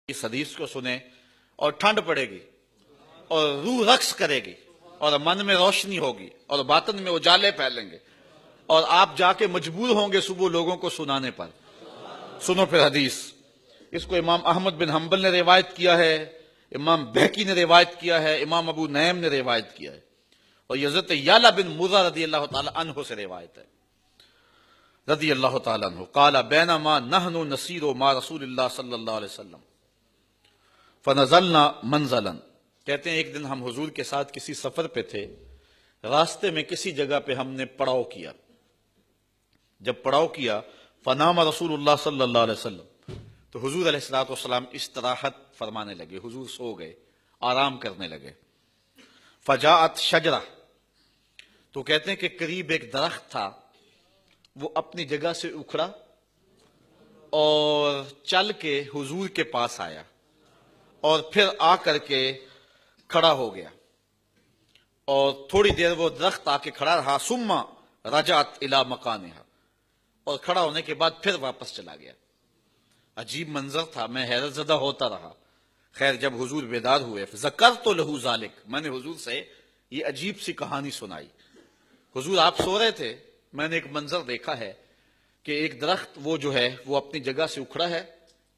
اس حدیث کو سنیں اور ٹھنڈ پڑے گی اور روح رقص کرے گی اور من میں روشنی ہوگی اور باطن میں اجالے پھیلیں گے اور آپ جا کے مجبور ہوں گے صبح لوگوں کو سنانے پر۔ سنو پھر حدیث۔ اس کو امام احمد بن حنبل نے روایت کیا ہے، امام بہقی نے روایت کیا ہے، امام ابو نعیم نے روایت کیا ہے، اور یہ حضرت یعلا بن مرہ رضی اللہ تعالی عنہ سے روایت ہے رضی اللہ تعالی عنہ قال بینما نحن نسیر مع رسول اللہ صلی اللہ علیہ وسلم فنزلنا منزلا، کہتے ہیں ایک دن ہم حضور کے ساتھ کسی سفر پہ تھے، راستے میں کسی جگہ پہ ہم نے پڑاؤ کیا، جب پڑاؤ کیا فنام رسول اللہ صلی اللہ علیہ وسلم، تو حضور علیہ الصلوۃ والسلام استراحت فرمانے لگے، حضور سو گئے، آرام کرنے لگے۔ فجاءت شجرہ، تو کہتے ہیں کہ قریب ایک درخت تھا، وہ اپنی جگہ سے اکھڑا اور چل کے حضور کے پاس آیا اور پھر آ کر کے کھڑا ہو گیا، اور تھوڑی دیر وہ درخت آ کے کھڑا رہا، ثم رجعت الی مکانہا، اور کھڑا ہونے کے بعد پھر واپس چلا گیا۔ عجیب منظر تھا، میں حیرت زدہ ہوتا رہا۔ خیر جب حضور بیدار ہوئے ذکرت لہ ذالک، میں نے حضور سے یہ عجیب سی کہانی سنائی۔ حضور آپ سو رہے تھے، میں نے ایک منظر دیکھا ہے کہ ایک درخت وہ جو ہے وہ اپنی جگہ سے اکھڑا ہے،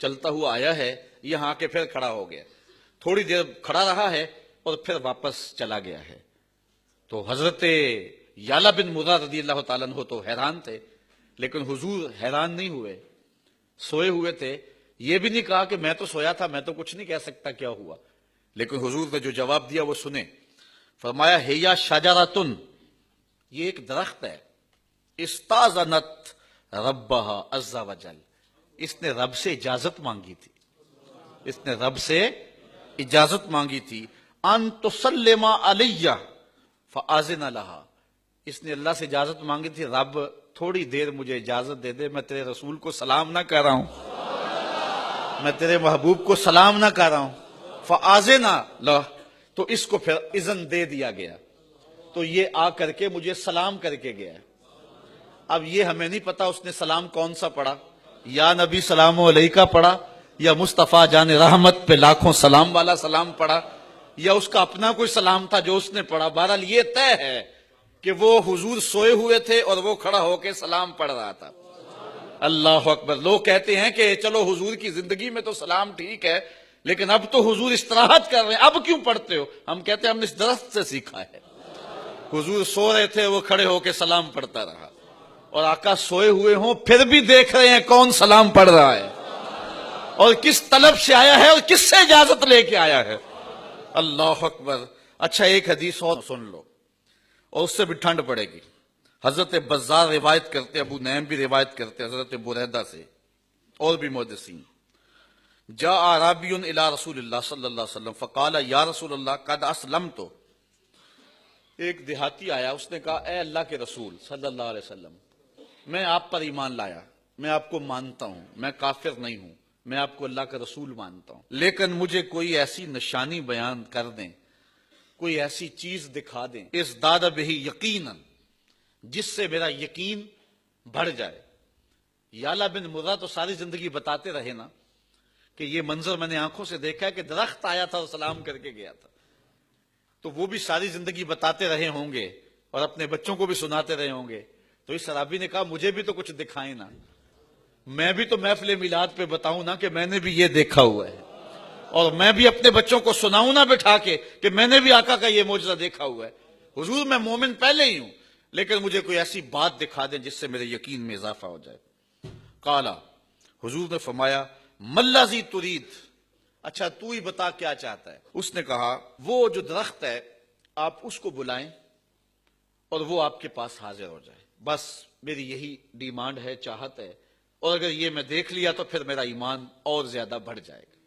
چلتا ہوا آیا ہے، یہاں کے پھر کھڑا ہو گیا، تھوڑی دیر کھڑا رہا ہے اور پھر واپس چلا گیا ہے۔ تو حضرت یعلا بن مرہ رضی اللہ تعالیٰ عنہ تو حیران تھے، لیکن حضور حیران نہیں ہوئے، سوئے ہوئے تھے، یہ بھی نہیں کہا کہ میں تو سویا تھا، میں تو کچھ نہیں کہہ سکتا کیا ہوا، لیکن حضور نے جو جواب دیا وہ سنیں۔ فرمایا ہیا شجرۃ، یہ ایک درخت ہے، استاذنت ربہا عز وجل، اس نے رب سے اجازت مانگی تھی، اس نے رب سے اجازت مانگی تھی، ان تسلم علی فآذن لہا، اس نے اللہ سے اجازت مانگی تھی، رب تھوڑی دیر مجھے اجازت دے دے، میں تیرے رسول کو سلام نہ کر رہا ہوں، میں تیرے محبوب کو سلام نہ کر رہا ہوں، فآذن لہ، تو اس کو پھر اذن دے دیا گیا، تو یہ آ کر کے مجھے سلام کر کے گیا۔ اب یہ ہمیں نہیں پتا اس نے سلام کون سا پڑھا، یا نبی سلام علیکہ پڑھا، یا مصطفیٰ جان رحمت پہ لاکھوں سلام والا سلام پڑھا، یا اس کا اپنا کوئی سلام تھا جو اس نے پڑھا۔ بہرحال یہ طے ہے کہ وہ حضور سوئے ہوئے تھے اور وہ کھڑا ہو کے سلام پڑھ رہا تھا۔ اللہ اکبر۔ لوگ کہتے ہیں کہ چلو حضور کی زندگی میں تو سلام ٹھیک ہے، لیکن اب تو حضور استراحت کر رہے ہیں، اب کیوں پڑھتے ہو؟ ہم کہتے ہیں ہم نے اس درخت سے سیکھا ہے، حضور سو رہے تھے، وہ کھڑے ہو کے سلام پڑھتا رہا، اور آقا سوئے ہوئے ہوں پھر بھی دیکھ رہے ہیں کون سلام پڑھ رہا ہے اور کس طلب سے آیا ہے اور کس سے اجازت لے کے آیا ہے۔ اللہ اکبر۔ اچھا ایک حدیث اور سن لو، اور اس سے بھی ٹھنڈ پڑے گی۔ حضرت بزار روایت کرتے، ابو نعیم بھی روایت کرتے حضرت بریدہ سے، اور بھی محدثین۔ جاء اعرابی الی رسول اللہ صلی اللہ علیہ وسلم فقال یا رسول اللہ قد اسلمت، ایک دیہاتی آیا، اس نے کہا اے اللہ کے رسول صلی اللہ علیہ وسلم، میں آپ پر ایمان لایا، میں آپ کو مانتا ہوں، میں کافر نہیں ہوں، میں آپ کو اللہ کا رسول مانتا ہوں، لیکن مجھے کوئی ایسی نشانی بیان کر دیں، کوئی ایسی چیز دکھا دیں، ازداد بہ یقینا، جس سے میرا یقین بڑھ جائے۔ یعلا بن مرہ تو ساری زندگی بتاتے رہے نا کہ یہ منظر میں نے آنکھوں سے دیکھا ہے کہ درخت آیا تھا اور سلام کر کے گیا تھا، تو وہ بھی ساری زندگی بتاتے رہے ہوں گے اور اپنے بچوں کو بھی سناتے رہے ہوں گے۔ تو اس صحابی نے کہا مجھے بھی تو کچھ دکھائیں نا، میں بھی تو محفل میلاد پہ بتاؤں نا کہ میں نے بھی یہ دیکھا ہوا ہے، اور میں بھی اپنے بچوں کو سناؤں نا بٹھا کے کہ میں نے بھی آقا کا یہ معجزہ دیکھا ہوا ہے۔ حضور میں مومن پہلے ہی ہوں، لیکن مجھے کوئی ایسی بات دکھا دیں جس سے میرے یقین میں اضافہ ہو جائے۔ قالا، حضور نے فرمایا ملذی ترید، اچھا تو ہی بتا کیا چاہتا ہے۔ اس نے کہا وہ جو درخت ہے آپ اس کو بلائیں اور وہ آپ کے پاس حاضر ہو جائے، بس میری یہی ڈیمانڈ ہے، چاہت ہے، اور اگر یہ میں دیکھ لیا تو پھر میرا ایمان اور زیادہ بڑھ جائے گا۔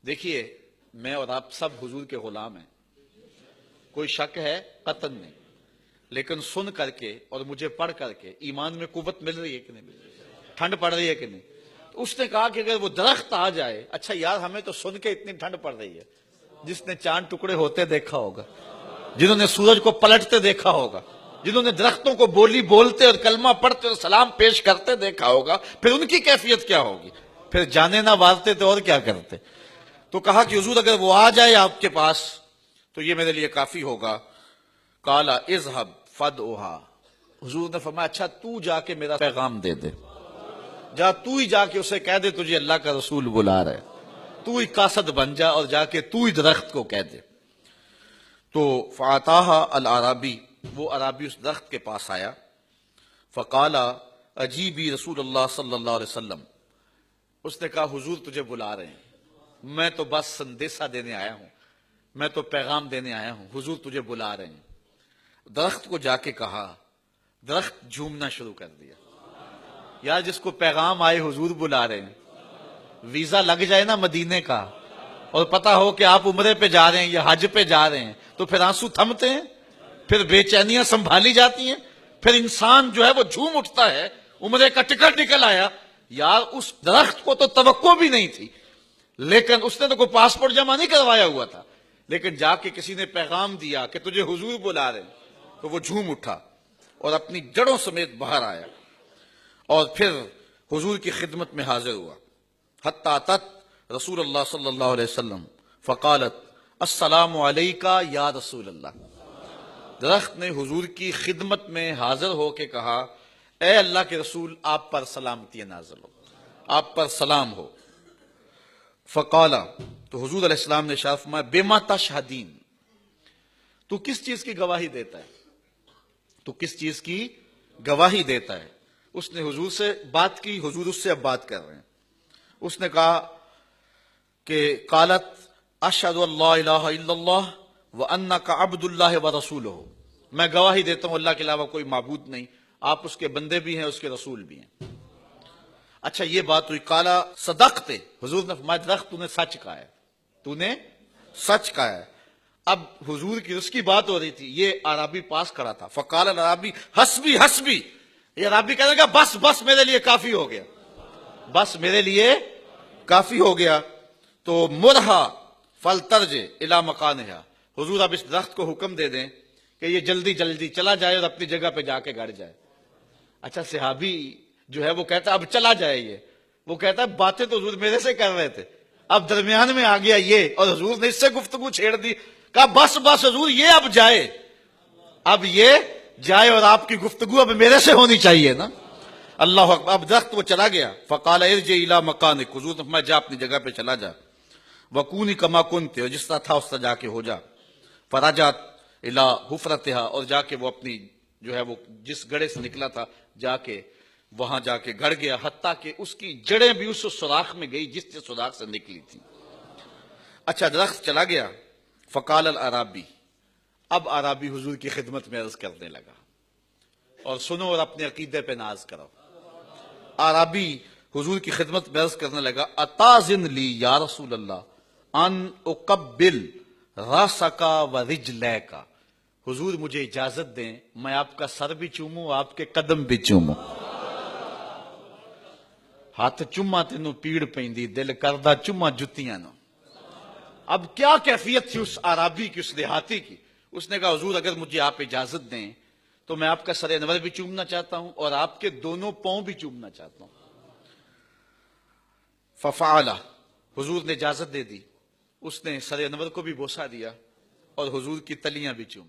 دیکھیے میں اور آپ سب حضور کے غلام ہیں، کوئی شک ہے قطعاً نہیں، لیکن سن کر کے اور مجھے پڑھ کر کے ایمان میں قوت مل رہی ہے کہ نہیں مل رہی ہے؟ ٹھنڈ پڑ رہی ہے کہ نہیں؟ تو اس نے کہا کہ اگر وہ درخت آ جائے، اچھا یار ہمیں تو سن کے اتنی ٹھنڈ پڑ رہی ہے، جس نے چاند ٹکڑے ہوتے دیکھا ہوگا، جنہوں نے سورج کو پلٹتے دیکھا ہوگا، جنہوں نے درختوں کو بولی بولتے اور کلمہ پڑھتے اور سلام پیش کرتے دیکھا ہوگا، پھر ان کی کیفیت کیا ہوگی؟ پھر جانے نہ مارتے تو اور کیا کرتے. تو کہا کہ حضور اگر وہ آ جائے آپ کے پاس تو یہ میرے لیے کافی ہوگا. قال اذهب فادعها. حضور نے فرمایا اچھا تو جا کے میرا پیغام دے دے، جا تو ہی جا کے اسے کہہ دے تجھے اللہ کا رسول بلا رہا ہے، تو ہی قاصد بن جا اور جا کے تو ہی درخت کو کہہ دے. تو فاتاها الاعرابی، وہ عرابی اس درخت کے پاس آیا. فقال اجیبی رسول اللہ صلی اللہ علیہ وسلم. اس نے کہا حضور تجھے بلا رہے ہیں، میں تو بس سندیسہ دینے آیا ہوں، میں تو پیغام دینے آیا ہوں، حضور تجھے بلا رہے ہیں. درخت کو جا کے کہا، درخت جھومنا شروع کر دیا. یار جس کو پیغام آئے حضور بلا رہے ہیں، ویزا لگ جائے نا مدینے کا اور پتا ہو کہ آپ عمرے پہ جا رہے ہیں یا حج پہ جا رہے ہیں، تو پھر آنسو تھمتے ہیں، پھر بے چینیاں سنبھالی جاتی ہیں، پھر انسان جو ہے وہ جھوم اٹھتا ہے. عمرے کا ٹکٹ نکل آیا. یار اس درخت کو تو توقع بھی نہیں تھی، لیکن اس نے تو کوئی پاسپورٹ جمع نہیں کروایا ہوا تھا، لیکن جا کے کسی نے پیغام دیا کہ تجھے حضور بلا رہے ہیں تو وہ جھوم اٹھا اور اپنی جڑوں سمیت باہر آیا اور پھر حضور کی خدمت میں حاضر ہوا. حتی اتت رسول اللہ صلی اللہ علیہ وسلم فقالت السلام علیکہ یا رسول اللہ. درخت نے حضور کی خدمت میں حاضر ہو کے کہا اے اللہ کے رسول آپ پر سلامتی نازل ہو، آپ پر سلام ہو. فقالا، تو حضور علیہ السلام نے ارشاد فرمایا بما تشہدین، تو کس چیز کی گواہی دیتا ہے، تو کس چیز کی گواہی دیتا ہے. اس نے حضور سے بات کی، حضور اس سے اب بات کر رہے ہیں. اس نے کہا کہ قالت اشہد ان لا الہ الا اللہ وانک عبد اللہ ورسولہ، میں گواہی دیتا ہوں اللہ کے علاوہ کوئی معبود نہیں، آپ اس کے بندے بھی ہیں اس کے رسول بھی ہیں. اچھا یہ بات ہوئی. قالا صدقت، حضور نے فرمایا درخت تو نے سچ کہا ہے، تو نے سچ کہا ہے. اب حضور کی اس کی بات ہو رہی تھی، یہ عرابی پاس کھڑا تھا. فقال العرابی حسبی حسبی، یہ عرابی کہنے لگا بس بس میرے لیے کافی ہو گیا، بس میرے لیے کافی ہو گیا. تو مرہا فلترج الی مکانہا، حضور اب اس درخت کو حکم دے دیں کہ یہ جلدی جلدی چلا جائے اور اپنی جگہ پہ جا کے گڑ جائے. اچھا صحابی جو ہے وہ کہتا ہے اب چلا جائے یہ، وہ کہتا ہے باتیں تو حضور میرے سے کر رہے تھے، اب درمیان میں آ گیا یہ اور حضور نے اس سے گفتگو چھیڑ دی. کہا بس بس حضور یہ اب جائے، اب یہ جائے اور آپ کی گفتگو اب میرے سے ہونی چاہیے نا. اللہ اکبر. اب درخت وہ چلا گیا. فقال ارجع الی مکانک، حضور نے فرمایا جا اپنی جگہ پہ چلا جا. وکونی کما کنت، اور جس طرح تھا اس طرح جا کے ہو جا. فرجعت الی حفرتھا، اور جا کے وہ اپنی جو ہے وہ جس گڑھے سے نکلا تھا جا کے وہاں جا کے گڑ گیا، حتیٰ کہ اس کی جڑیں بھی اس سوراخ میں گئی جس سے سوراخ سے نکلی تھی. اچھا درخت چلا گیا. فقال العرابی، اب عرابی حضور کی خدمت میں عرض کرنے لگا، اور سنو اور اپنے عقیدے پہ ناز کرو. عرابی حضور کی خدمت میں عرض کرنے لگا اتاذن لی یا رسول اللہ ان اقبل راسکا و رجلیکا، حضور مجھے اجازت دیں میں آپ کا سر بھی چوموں آپ کے قدم بھی چوموں. ہاتھ چما تینوں پیڑ پیندی دل کردہ چما جتیاں نو. اب کیا کیفیت تھی اس عرابی کی، اس دیہاتی کی. اس نے کہا حضور اگر مجھے آپ اجازت دیں تو میں آپ کا سر انور بھی چومنا چاہتا ہوں اور آپ کے دونوں پاؤں بھی چومنا چاہتا ہوں. ففعل، حضور نے اجازت دے دی. اس نے سر انور کو بھی بوسہ دیا اور حضور کی تلیاں بھی چوم